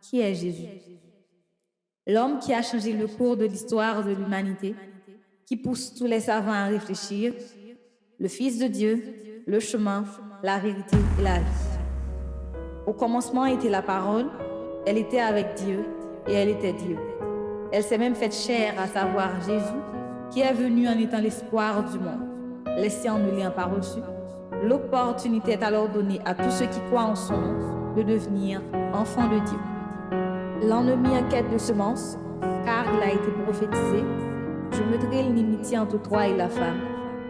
Qui est Jésus? L'homme qui a changé le cours de l'histoire de l'humanité, qui pousse tous les savants à réfléchir, le Fils de Dieu, le chemin, la vérité et la vie. Au commencement était la parole, elle était avec Dieu et elle était Dieu. Elle s'est même faite chair, à savoir Jésus, qui est venu en étant l'espoir du monde. Les siens ne l'ayant pas reçu, l'opportunité est alors donnée à tous ceux qui croient en son nom de devenir enfants de Dieu. L'ennemi en quête de semences, car il a été prophétisé: je mettrai l'inimitié entre toi et la femme.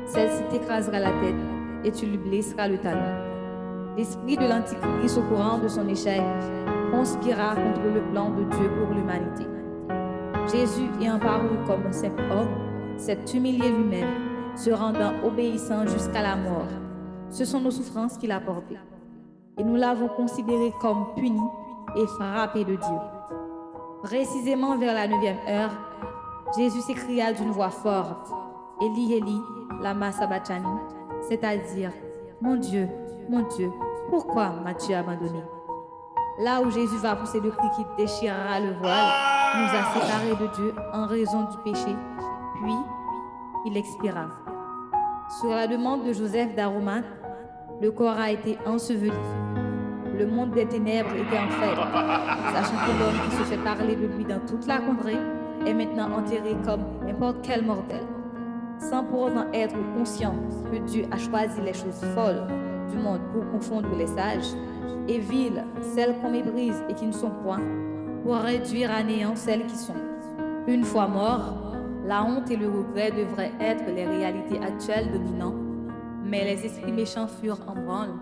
Celle-ci t'écrasera la tête et tu lui blesseras le talon. L'esprit de l'Antichrist, au courant de son échec, conspira contre le plan de Dieu pour l'humanité. Jésus, ayant paru comme un simple homme, s'est humilié lui-même, se rendant obéissant jusqu'à la mort. Ce sont nos souffrances qu'il a portées. Et nous l'avons considéré comme puni et frappé de Dieu. Précisément vers la 9e heure, Jésus s'écria d'une voix forte: Eli, Eli, lama sabachthani, c'est-à-dire, mon Dieu, pourquoi m'as-tu abandonné? Là où Jésus va pousser le cri qui déchirera le voile, nous a séparés de Dieu en raison du péché, puis il expira. Sur la demande de Joseph d'Arimathie, le corps a été enseveli. Le monde des ténèbres était en fête, sachant que l'homme qui se fait parler de lui dans toute la contrée est maintenant enterré comme n'importe quel mortel, sans pour autant être conscient que Dieu a choisi les choses folles du monde pour confondre les sages, et viles celles qu'on méprise et qui ne sont point, pour réduire à néant celles qui sont. Une fois morts, la honte et le regret devraient être les réalités actuelles dominantes, mais les esprits méchants furent en branle,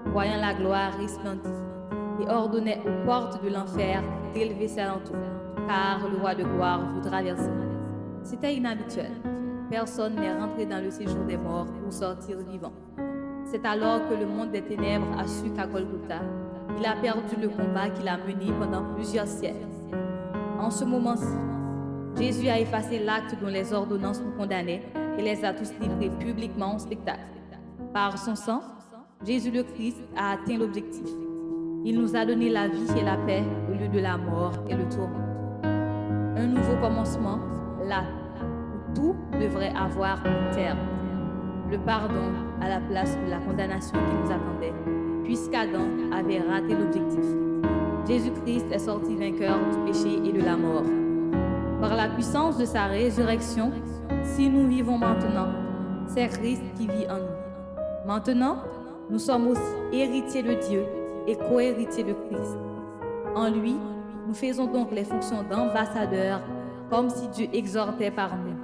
voyant la gloire resplendir, et ordonnaient aux portes de l'enfer d'élever ses alentours, car le roi de gloire voudra verser. C'était inhabituel. Personne n'est rentré dans le séjour des morts pour sortir vivant. C'est alors que le monde des ténèbres a su qu'à Golgotha, il a perdu le combat qu'il a mené pendant plusieurs siècles. En ce moment-ci, Jésus a effacé l'acte dont les ordonnances nous condamnaient et les a tous livrés publiquement au spectacle. Par son sang, Jésus le Christ a atteint l'objectif. Il nous a donné la vie et la paix au lieu de la mort et le tourment. Un nouveau commencement, là où tout devrait avoir un terme. Le pardon à la place de la condamnation qui nous attendait, puisqu'Adam avait raté l'objectif. Jésus-Christ est sorti vainqueur du péché et de la mort. Par la puissance de sa résurrection, si nous vivons maintenant, c'est Christ qui vit en nous. Maintenant, nous sommes aussi héritiers de Dieu et co-héritiers de Christ. En lui, nous faisons donc les fonctions d'ambassadeurs, comme si Dieu exhortait par nous.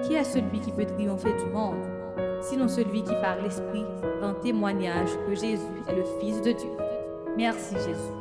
Qui est celui qui peut triompher du monde, sinon celui qui par l'Esprit rend témoignage que Jésus est le Fils de Dieu? Merci Jésus.